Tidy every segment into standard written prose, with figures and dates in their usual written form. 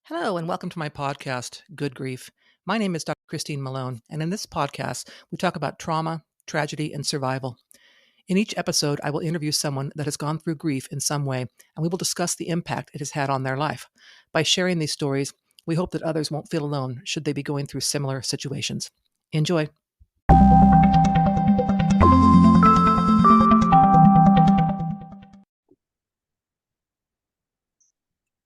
Hello, and welcome to my podcast, Good Grief. My name is Dr. Christine Malone, and in this podcast, we talk about trauma, tragedy, and survival. In each episode, I will interview someone that has gone through grief in some way, and we will discuss the impact it has had on their life. By sharing these stories, we hope that others won't feel alone should they be going through similar situations. Enjoy.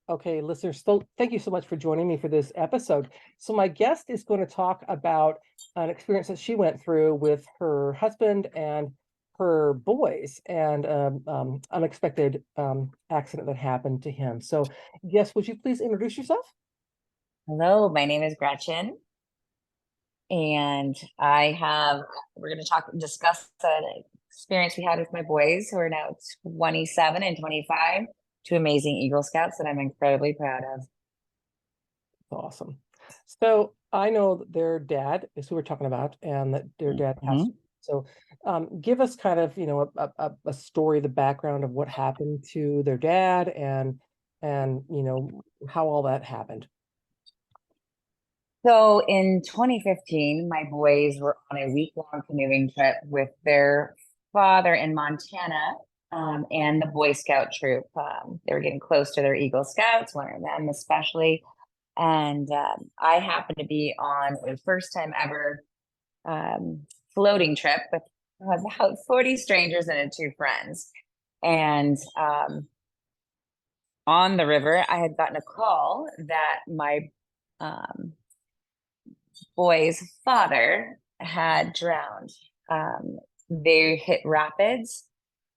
Okay, listeners, so thank you so much for joining me for this episode. So my guest is going to talk about an experience that she went through with her husband and her boys and unexpected accident that happened to him. So, yes, would you please introduce yourself? Hello, my name is Gretchen, and we're going to discuss an experience we had with my boys who are now 27 and 25, two amazing Eagle Scouts that I'm incredibly proud of. Awesome. So I know that their dad is who we're talking about, and that their dad passed. So give us kind of, a story, the background of what happened to their dad and how all that happened. So in 2015, my boys were on a week-long canoeing trip with their father in Montana, and the Boy Scout troop. They were getting close to their Eagle Scouts, one of them especially. And I happened to be on a first time ever floating trip with about 40 strangers and two friends. And on the river, I had gotten a call that my boy's father had drowned. They hit rapids,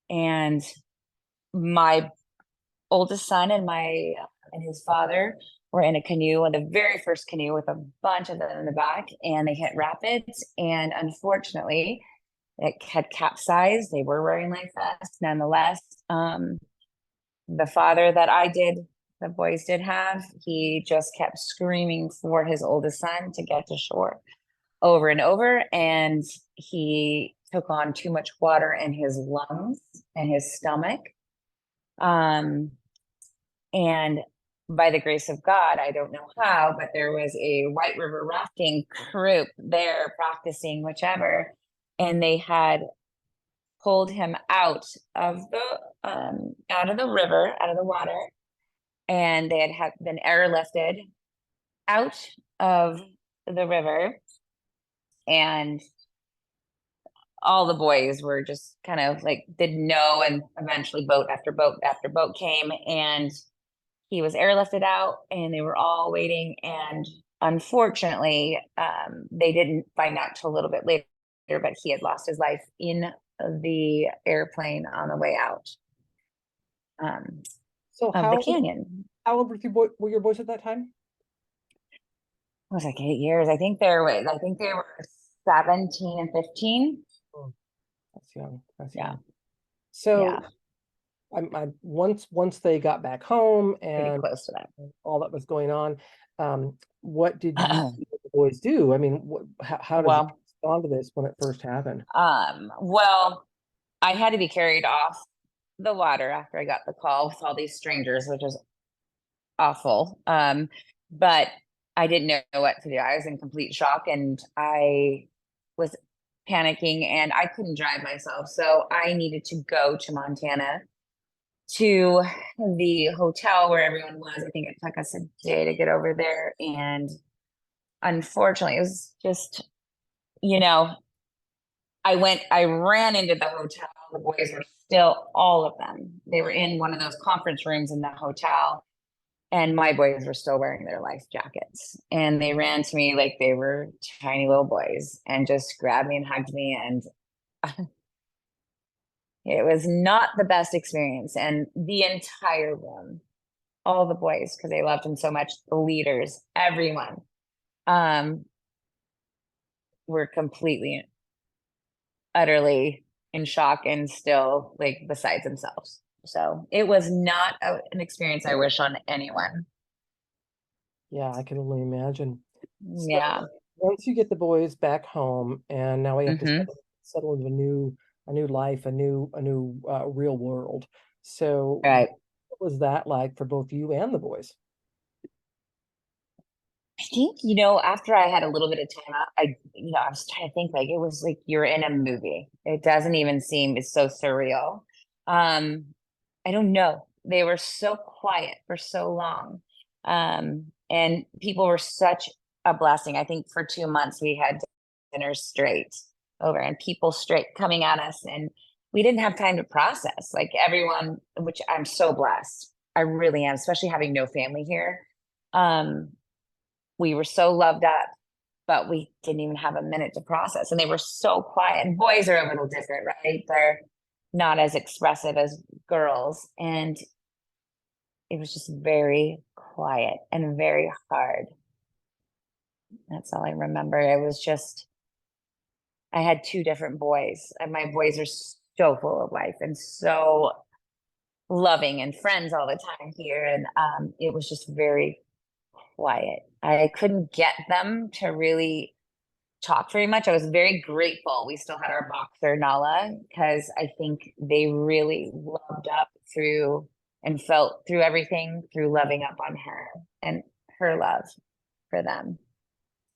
and my oldest son and his father were in a canoe, the very first canoe with a bunch of them in the back, and they hit rapids. And unfortunately, it had capsized. They were wearing life vests. Nonetheless, the father the boys did have, he just kept screaming for his oldest son to get to shore over and over. And he took on too much water in his lungs and his stomach. And by the grace of God, I don't know how, but there was a White River rafting group there practicing whichever, and they had pulled him out of the river, out of the water, and they had been airlifted out of the river, and all the boys were just kind of like didn't know, and eventually boat after boat after boat came, and he was airlifted out, and they were all waiting. And unfortunately, they didn't find out till a little bit later, but he had lost his life in the airplane on the way out So of the canyon. how old were your boys at that time? It was like 8 years. I think they were 17 and 15. Oh, that's young. That's Yeah. young. So Yeah. Once they got back home Pretty and close to that. all that was going on, what did you see the boys do? I mean, how did you Well, respond to this when it first happened? well, I had to be carried off the water after I got the call with all these strangers, which was awful. But I didn't know what to do. I was in complete shock, and I was panicking, and I couldn't drive myself. So I needed to go to Montana to the hotel where everyone was. I think it took us a day to get over there. And unfortunately, it was just, you know, I ran into the hotel. The boys were still, all of them, they were in one of those conference rooms in the hotel. And my boys were still wearing their life jackets. And they ran to me like they were tiny little boys and just grabbed me and hugged me. And it was not the best experience. And the entire room, all the boys, because they loved him so much, the leaders, everyone, were completely, utterly in shock and still like besides themselves. So it was not an experience I wish on anyone. Yeah, I can only imagine. So Yeah. once you get the boys back home, and now we have to Hmm. settle into a new life, a new real world. So Right. what was that like for both you and the boys? I think, after I had a little bit of time out, I was trying to think, like, it was like you're in a movie. It doesn't even seem, it's so surreal. Um, I don't know. They were so quiet for so long. And people were such a blessing. I think for 2 months we had dinners straight over and people straight coming at us, and we didn't have time to process. Like everyone, which I'm so blessed. I really am, especially having no family here. Um, we were so loved up, but we didn't even have a minute to process. And they were so quiet. And boys are a little different, right? They're not as expressive as girls. And it was just very quiet and very hard. That's all I remember. It was just, I had two different boys, and my boys are so full of life and so loving and friends all the time here. And it was just very quiet. I couldn't get them to really talk very much. I was very grateful we still had our boxer Nala, because I think they really loved up through and felt through everything through loving up on her and her love for them.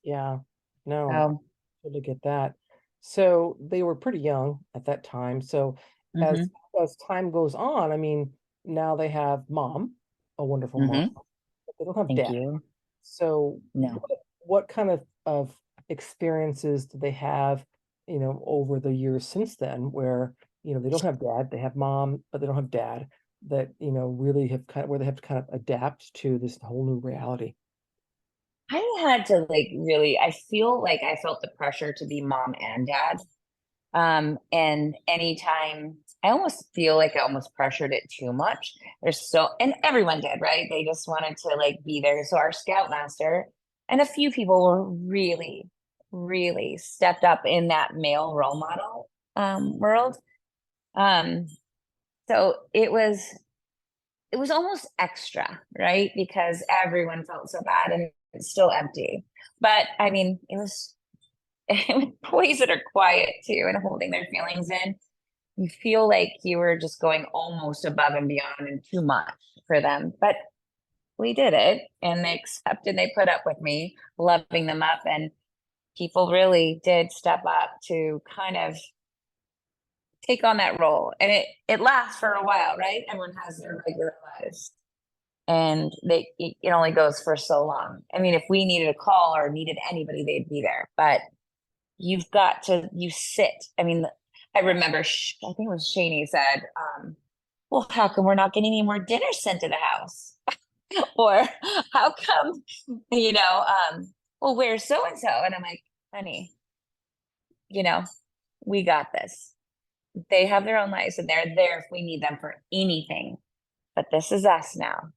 Yeah, no, So, totally get that. So they were pretty young at that time. So as hmm as time goes on, I mean, now they have mom, a wonderful mom, hmm but they don't have thank dad. you. So No. what kind of experiences do they have, over the years since then where, they don't have dad, they have mom, but they don't have dad, that, really have kind of where they have to kind of adapt to this whole new reality. I had to like really, I feel like I felt the pressure to be mom and dad. And anytime I almost feel like I almost pressured it too much. And everyone did, right? They just wanted to like be there. So our scoutmaster and a few people were really, really stepped up in that male role model world. Um, so it was almost extra, right? Because everyone felt so bad and it's still empty. But I mean, it was boys that are quiet too and holding their feelings in. You feel like you were just going almost above and beyond and too much for them. But we did it, and they accepted, they put up with me loving them up. And people really did step up to kind of take on that role. And it lasts for a while, right? Everyone has their regular lives. And it only goes for so long. I mean, if we needed a call or needed anybody, they'd be there. But you sit. I mean, I remember, I think it was Shani said, well, how come we're not getting any more dinner sent to the house? Or how come, you know, um, well, where's so and so? And I'm like, honey, you know, we got this. They have their own lives and they're there if we need them for anything. But this is us now.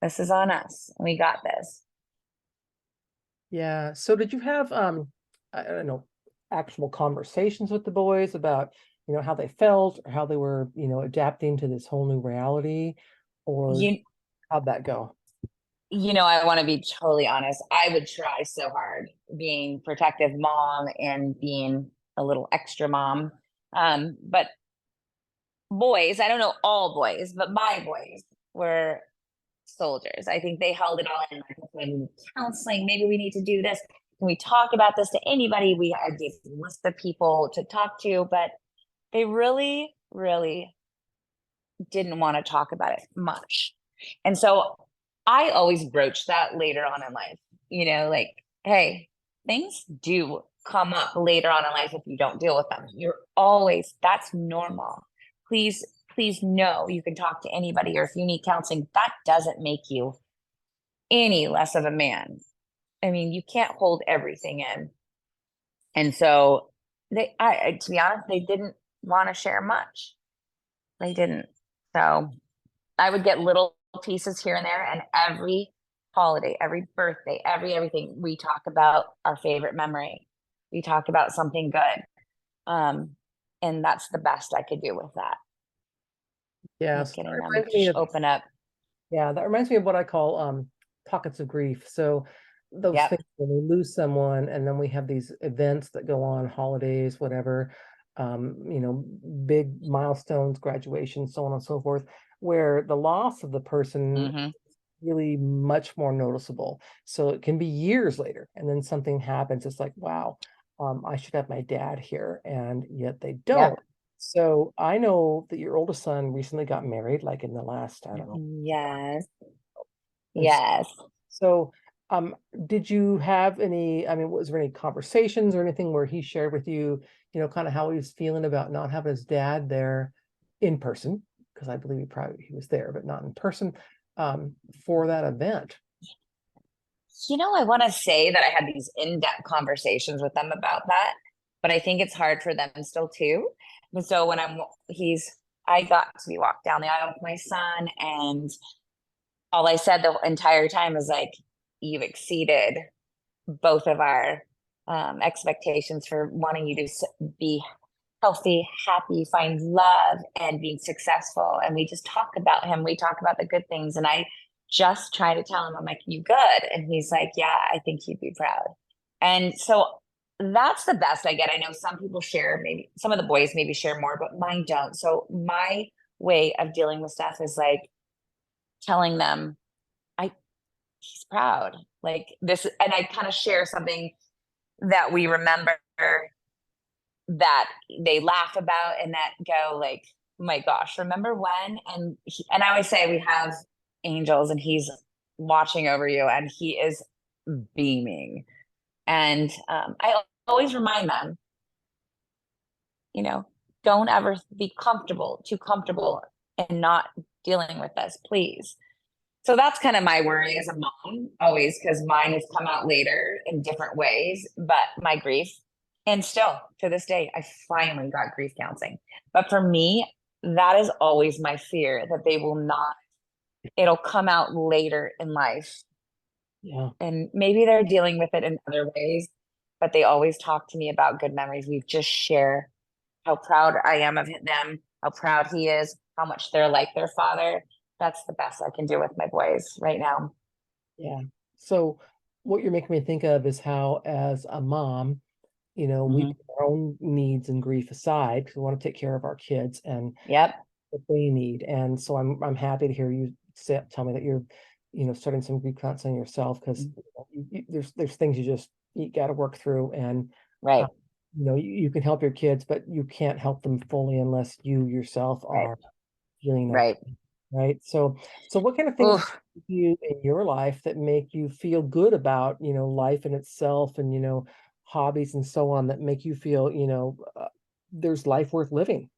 This is on us. We got this. Yeah. So did you have I don't know, actual conversations with the boys about, how they felt or how they were, adapting to this whole new reality, or You how'd that go? I want to be totally honest. I would try so hard being protective mom and being a little extra mom. But boys, I don't know all boys, but my boys were soldiers. I think they held it all in. Like, okay, we need counseling. Maybe we need to do this. Can we talk about this to anybody? We had this list of people to talk to, but they really, really didn't want to talk about it much. And so I always broach that later on in life, like, hey, things do come up later on in life if you don't deal with them. That's normal. Please, please know you can talk to anybody, or if you need counseling, that doesn't make you any less of a man. I mean, you can't hold everything in. And so to be honest, they didn't want to share much. They didn't. So I would get little pieces here and there, and every holiday, every birthday, everything, we talk about our favorite memory. We talk about something good. Um, and that's the best I could do with that, was Yes, that getting them reminds me of open up. Yeah, that reminds me of what I call pockets of grief. So those Yep. things when we lose someone, and then we have these events that go on, holidays, whatever, big milestones, graduation, so on and so forth, where the loss of the person hmm really much more noticeable. So it can be years later, and then something happens. It's like, wow, I should have my dad here, and yet they don't. Yep. So I know that your oldest son recently got married, like in the last, I don't know. Yes. And s- Yes. so, um, did you have any, I mean, was there any conversations or anything where he shared with you, kind of how he was feeling about not having his dad there in person? Because I believe he was there, but not in person, for that event. I want to say that I had these in-depth conversations with them about that, but I think it's hard for them still too. And so when I got to be walked down the aisle with my son, and all I said the entire time is like, "You've exceeded both of our expectations for wanting you to be healthy, happy, find love, and being successful." And we just talk about him. We talk about the good things. And I just try to tell him, I'm like, "You good?" And he's like, "Yeah, I think he'd be proud." And so that's the best I get. I know some people share, maybe some of the boys maybe share more, but mine don't. So my way of dealing with stuff is like telling them, I he's proud. Like this, and I kind of share something that we remember that they laugh about and that go like, "Oh my gosh, remember when?" And I always say we have angels and he's watching over you and he is beaming. And I always remind them, you know, don't ever be too comfortable and not dealing with this, please. So that's kind of my worry as a mom, always, because mine has come out later in different ways, but my grief, and still to this day, I finally got grief counseling. But for me, that is always my fear that they will not, it'll come out later in life. Yeah. And maybe they're dealing with it in other ways, but they always talk to me about good memories. We just share how proud I am of them, how proud he is, how much they're like their father. That's the best I can do with my boys right now. Yeah. So what you're making me think of is how, as a mom, we Hmm. put our own needs and grief aside because we want to take care of our kids and Yep. what they need. And so I'm happy to hear you tell me that you're, starting some grief counseling yourself because there's things you got to work through, and uh, Right. you can help your kids, but you can't help them fully unless you yourself Right. are feeling okay, Right. right? So what kind of things Oof. do you in your life that make you feel good about, life in itself, and, hobbies and so on, that make you feel, there's life worth living?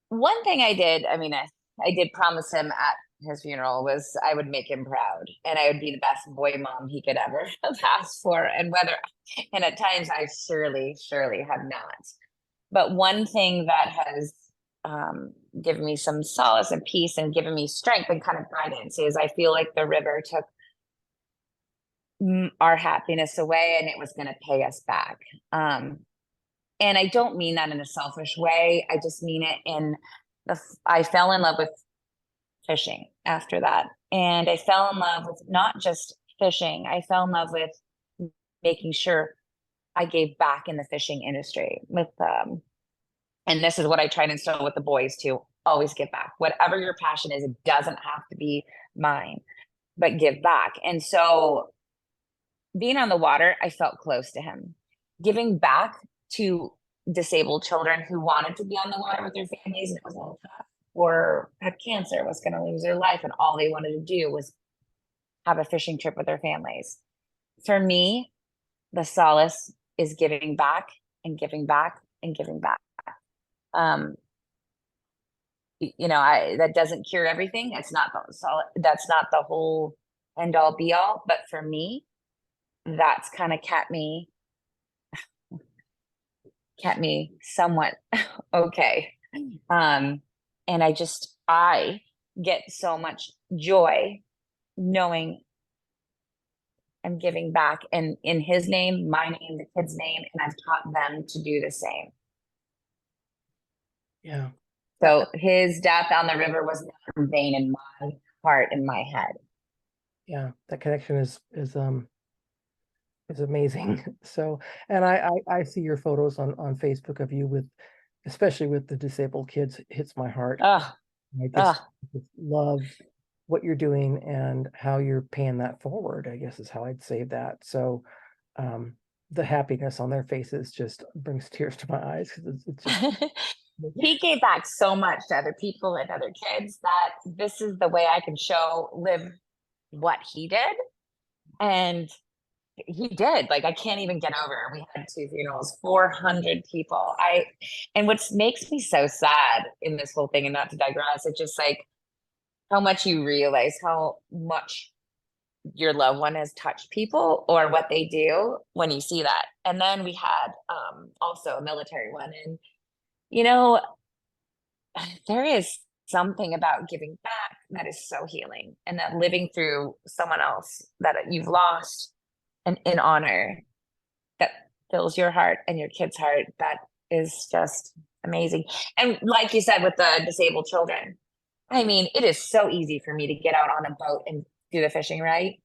One thing I did, I mean, I did promise him at his funeral was I would make him proud and I would be the best boy mom he could ever have asked for. And at times I surely have not. But one thing that has given me some solace and peace and given me strength and kind of guidance is I feel like the river took our happiness away and it was going to pay us back. Um, and I don't mean that in a selfish way. I just mean it in I fell in love with fishing after that. And I fell in love with not just fishing, I fell in love with making sure I gave back in the fishing industry and this is what I try to instill with the boys too. Always give back. Whatever your passion is, it doesn't have to be mine, but give back. And so being on the water, I felt close to him. Giving back to disabled children who wanted to be on the water with their families and it was all tough, or had cancer, was going to lose their life, and all they wanted to do was have a fishing trip with their families. For me, the solace is giving back and giving back and giving back. Um, I that doesn't cure everything. It's not the solid. That's not the whole end all be all. But for me, that's kind of kept me somewhat okay. Um, and I get so much joy knowing I'm giving back in his name, my name, the kid's name, and I've taught them to do the same. Yeah. That, So his death on the river was not in vain in my heart, in my head. yeah, that connection is amazing. So, and I see your photos on Facebook of you with, especially with the disabled kids, hits my heart. Oh, I oh, just love. what you're doing and how you're paying that forward, I guess is how I'd say that. So um, the happiness on their faces just brings tears to my eyes because it's just He gave back so much to other people and other kids that this is the way I can live what he did. And he did. Like, I can't even get over it. We had two funerals, 400 people. And what makes me so sad in this whole thing, and not to digress, it's just like how much you realize how much your loved one has touched people or what they do when you see that. And then we had also a military one. And, you know, there is something about giving back that is so healing, and that living through someone else that you've lost and in honor that fills your heart and your kid's heart. That is just amazing. And like you said, with the disabled children, I mean, it is so easy for me to get out on a boat and do the fishing, right?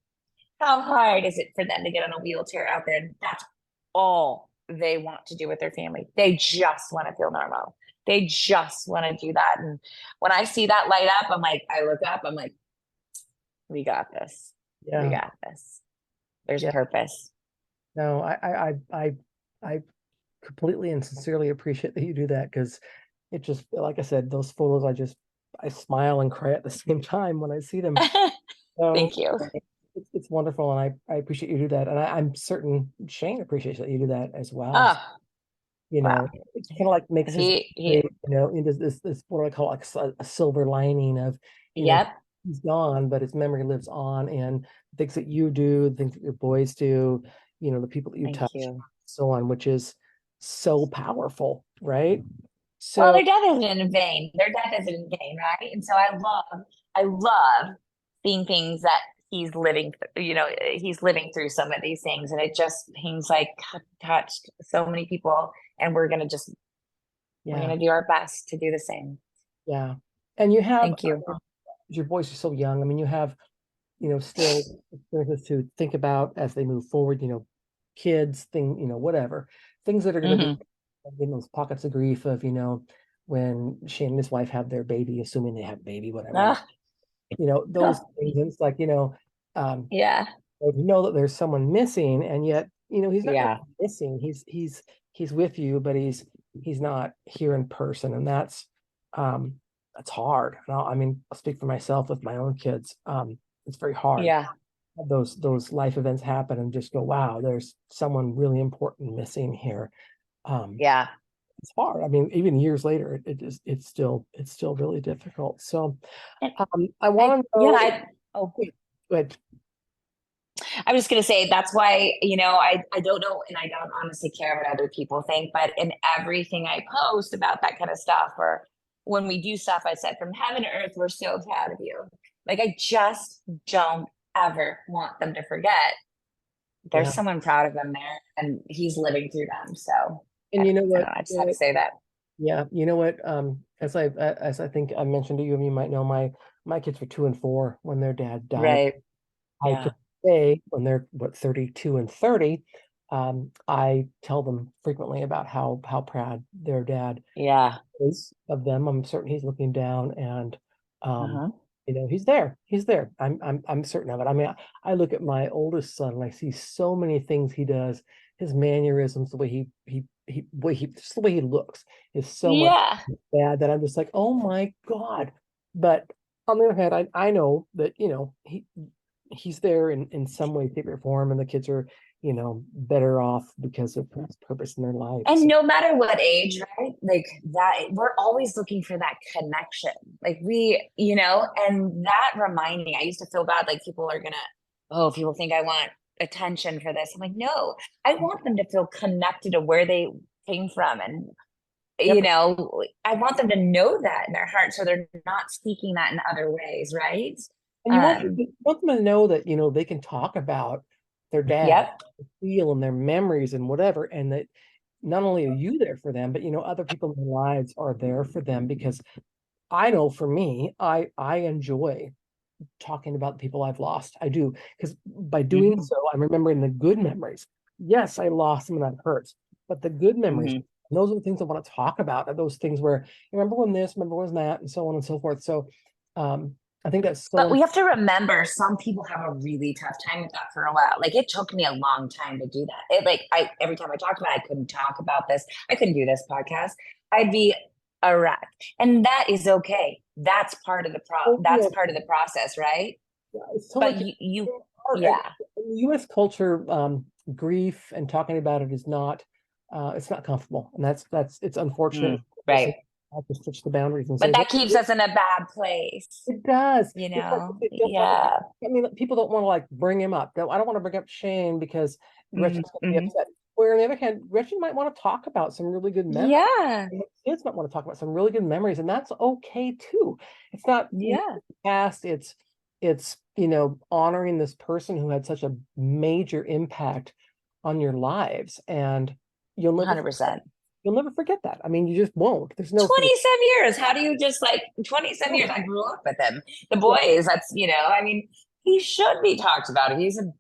How hard is it for them to get on a wheelchair out there? And that's all they want to do with their family. They just want to feel normal. They just want to do that. And when I see that light up, I look up, I'm like, we got this. We yeah, got this. There's yeah. purpose. No, I completely and sincerely appreciate that you do that because it just, like I said, those photos, I smile and cry at the same time when I see them. So Thank you. it's wonderful, and I appreciate you do that, and I'm certain Shane appreciates that you do that as well. Oh, You wow. know, it's kind of like makes his day, He, into this what do I call, like a silver lining of, you know, yep. he's gone, but his memory lives on, and things that you do, things that your boys do, the people that you Thank touch, you. so on, which is so powerful, right? Well, So their death isn't in vain. Their death isn't in vain, right? And so I love seeing things that he's living through some of these things. And it just seems like God touched so many people. And we're yeah, going to do our best to do the same. yeah, and you have, Thank you. your boys are so young. I mean, you have, still experiences to think about as they move forward, kids, whatever, things that are going to be Hmm. in those pockets of grief of, when Shane and his wife have their baby, assuming they have a baby, whatever, Ah, those things. And it's like, um, yeah. you know that there's someone missing, and yet, he's not really Yeah. missing. He's with you, but he's not here in person. And that's hard. And I mean, I'll speak for myself with my own kids. It's very hard. Yeah. Those life events happen and just go, wow, there's someone really important missing here. Um, Yeah. it's hard. I mean, even years later, it's still really difficult. So, And I want to yeah, know. oh, But I was just gonna say that's why, I don't know, and I don't honestly care what other people think, but in everything I post about that kind of stuff, or when we do stuff, I said, from heaven to earth, we're so proud of you. Like, I just don't ever want them to forget there's yeah, someone proud of them there, and he's living through them. So and I, you know I don't what? know. I just had to say that. Yeah, you know what? As I think I mentioned to you, and you might know, my kids were 2 and 4 when their dad died. Right. I to Yeah. say, when they're 32 and 30, I tell them frequently about how proud their dad Yeah. is of them. I'm certain he's looking down, and um, Uh-huh. he's there. He's there. I'm certain of it. I mean, I look at my oldest son and I see so many things he does. His mannerisms, the way just the way he looks is so much Yeah. bad that I'm just like, oh my God. But on the other hand, I know that, he's there in some way, shape, or form, and the kids are, better off because of his purpose in their And lives. no matter what age, right? Like that, we're always looking for that connection. Like and that reminding, I used to feel bad, like people think I want attention for this. I'm like, no, I want them to feel connected to where they came from. And, Yep. I want them to know that in their heart. So they're not speaking that in other ways. Right. And Um, you want them to know that, they can talk about their dad, yep. feel and their memories and whatever, and that not only are you there for them, but other people in their lives are there for them. Because I know for me, I enjoy talking about the people I've lost. I do, because by doing Hmm. so, I'm remembering the good memories. Yes, I lost them and that hurts, but the good memories, Hmm. those are the things I want to talk about. Are those things where, remember when this, remember when that, and so on and so forth. So, I think that's But so we have to remember some people have a really tough time with that for a while. Like it took me a long time to do that. It like I every time I talked about it, I couldn't talk about this. I couldn't do this podcast. I'd be a wreck. And that is okay. That's totally, part of the process, right? yeah, it's totally But okay. In yeah. the U.S. culture, grief and talking about it is not, it's not comfortable, and that's it's unfortunate. So Right. I have to stretch the boundaries and But say, that keeps us in a bad place, it does. you It's like know? they don't want to. Yeah. I mean, people don't want to like bring him up. I don't want to bring up Shane because Gretchen's going to be Mm-hmm. upset. Where on the other hand, Gretchen might want to talk about some really good memories. Yeah. And the kids might want to talk about some really good memories, and that's okay too. It's not Yeah. past. It's honoring this person who had such a major impact on your lives, and you'll never 100%. you'll never forget that. I mean, you just won't. There's no sort of 27 years. How do you just like 27 years? I grew up with him. The yeah, boys, I mean, he should be talked about. He's a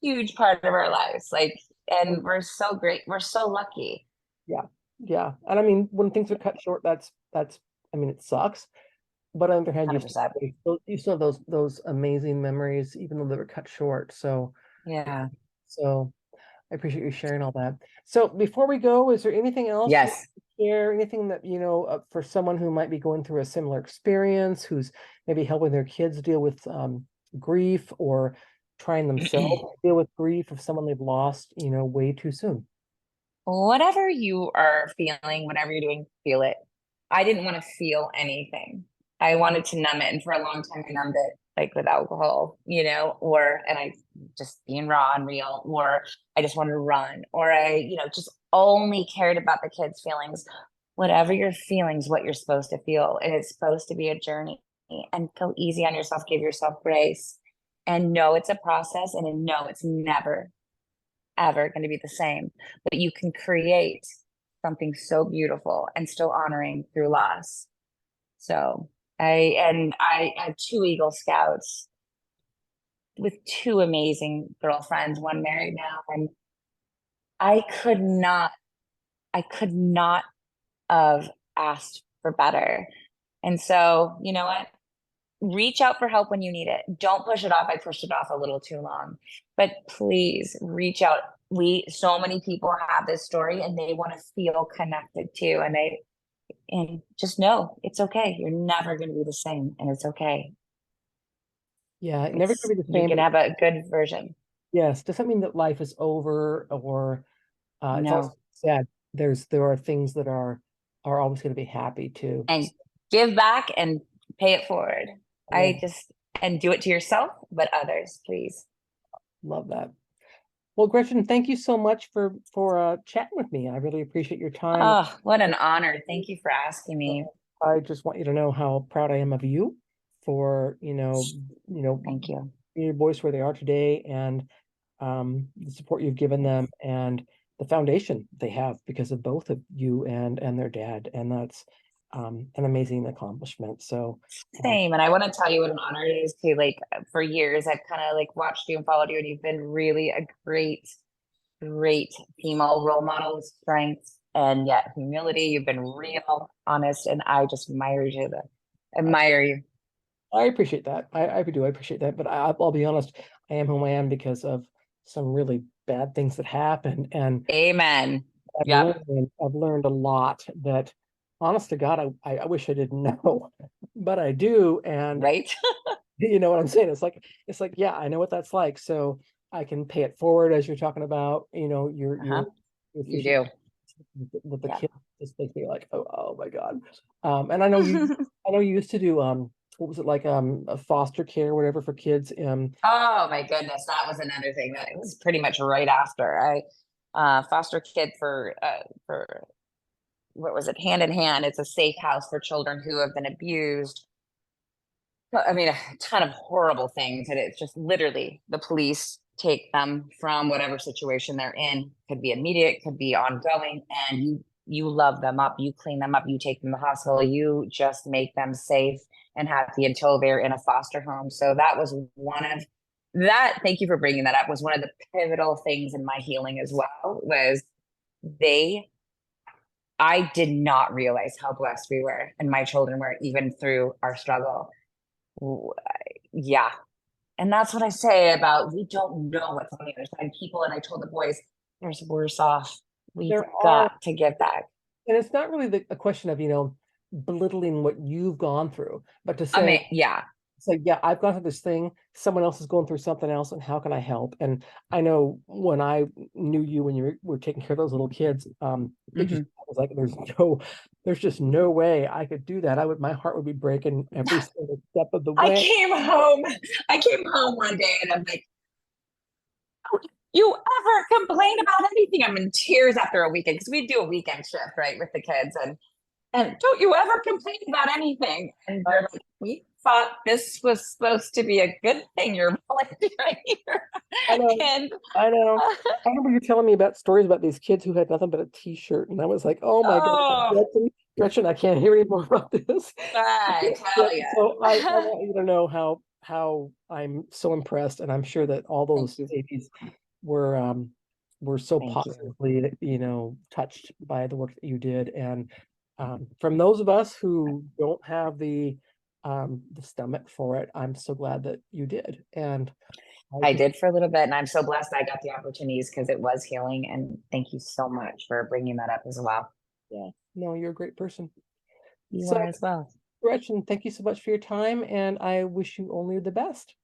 huge part of our lives. Like, and we're so great. We're so lucky. yeah, yeah. And I mean, when things are cut short, that's. I mean, it sucks. But on the other hand, 100%. you still have those amazing memories, even though they were cut short. Yeah. So I appreciate you sharing all that. So before we go, is there anything else you want Yes. to share? Anything that for someone who might be going through a similar experience, who's maybe helping their kids deal with grief or trying themselves to deal with grief of someone they've lost, way too soon. Whatever you are feeling, whatever you're doing, feel it. I didn't want to feel anything. I wanted to numb it. And for a long time, I numbed it like with alcohol, and I just being raw and real, or I just wanted to run, or just only cared about the kids' feelings. Whatever your feelings, what you're supposed to feel. And it's supposed to be a journey and go easy on yourself, give yourself grace and know it's a process and know it's never ever going to be the same, but you can create something so beautiful and still honoring through loss. So I have two Eagle Scouts with two amazing girlfriends, one married now, and I could not, I could not have asked for better. And so, you know what? Reach out for help when you need it. Don't push it off. I pushed it off a little too long, but please reach out. So many people have this story and they want to feel connected too. And just know it's okay. You're never going to be the same and it's okay. Yeah, never gonna be the You same, can but have a good version. yes, doesn't mean that life is over or it's also No, sad. There are things that are always going to be happy too. and give back and pay it forward. I love And do it to yourself, but others, please. love that. Well, Gretchen, thank you so much for chatting with me. I really appreciate your time. Oh, what an honor. Thank you for asking me. I just want you to know how proud I am of you for, Thank you. your boys where they are today and the support you've given them and the foundation they have because of both of you and their dad. And that's an amazing accomplishment. So Same. And I want to tell you what an honor it is to like for years I've kind of like watched you and followed you and you've been really a great female role model with strength and yet humility. You've been real, honest, and I just admire you. I appreciate that. I do. I appreciate that. But I'll be honest, I am who I am because of some really bad things that happened. And Amen. I've Yep. learned I've learned a lot that honest to God, I wish I didn't know, but I do. And Right. you know what I'm saying? It's like, yeah, I know what that's like. So I can pay it forward as you're talking about, Uh-huh. your You future do. with the Yeah. kids just makes me like, oh my God. And I know you used to do what was it like a foster care or whatever for kids. Oh my goodness, that was another thing that it was pretty much right after I foster kid for what was it, Hand in Hand. It's a safe house for children who have been abused. I mean, a ton of horrible things, and it's just literally the police take them from whatever situation they're in. Could be immediate, could be ongoing, and you love them up, you clean them up, you take them to the hospital, you just make them safe and happy until they're in a foster home. So that was one of that. Thank you for bringing that up. Was one of the pivotal things in my healing as well. Was they I did not realize how blessed we were and my children were even through our struggle. w- yeah. And that's what I say about we don't know what's on the other side. People, and I told the boys, there's worse off. We've There are, got to give back. and it's not really a question of, belittling what you've gone through, but to I say, mean, yeah. yeah, I've gone through this thing. Someone else is going through something else, and how can I help? And I know when I knew you when you were taking care of those little kids, it just Mhm. was like there's just no way I could do that. My heart would be breaking every single step of the I way. came home. I came home one day and I'm like, "Don't you ever complain about anything?" I'm in tears after a weekend because we do a weekend shift, right, with the kids. And don't you ever complain about anything? And they're like, we thought this was supposed to be a good thing you're volunteering here. I know, And I know. I remember you telling me about stories about these kids who had nothing but a T-shirt, and I was like, "Oh my God, oh, Gretchen, I can't hear any more about this." I Yeah, tell you. so I want you to know how I'm so impressed, and I'm sure that all Thank those you. babies were so Thank you. positively, touched by the work that you did. And from those of us who don't have the stomach for it, I'm so glad that you did. And I I just, did for a little bit, and I'm so blessed I got the opportunities because it was healing. And thank you so much for bringing that up as well. yeah, no, you're a great person. You So, are as well. Gretchen, thank you so much for your time, and I wish you only the best.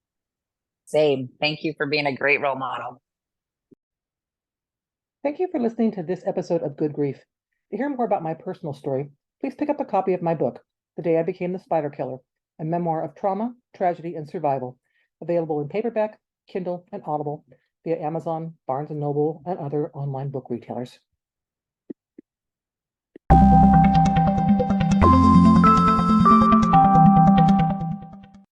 Same. Thank you for being a great role model. Thank you for listening to this episode of Good Grief. To hear more about my personal story, please pick up a copy of my book, The Day I Became the Spider Killer, a memoir of trauma, tragedy, and survival, available in paperback, Kindle, and Audible via Amazon, Barnes & Noble, and other online book retailers.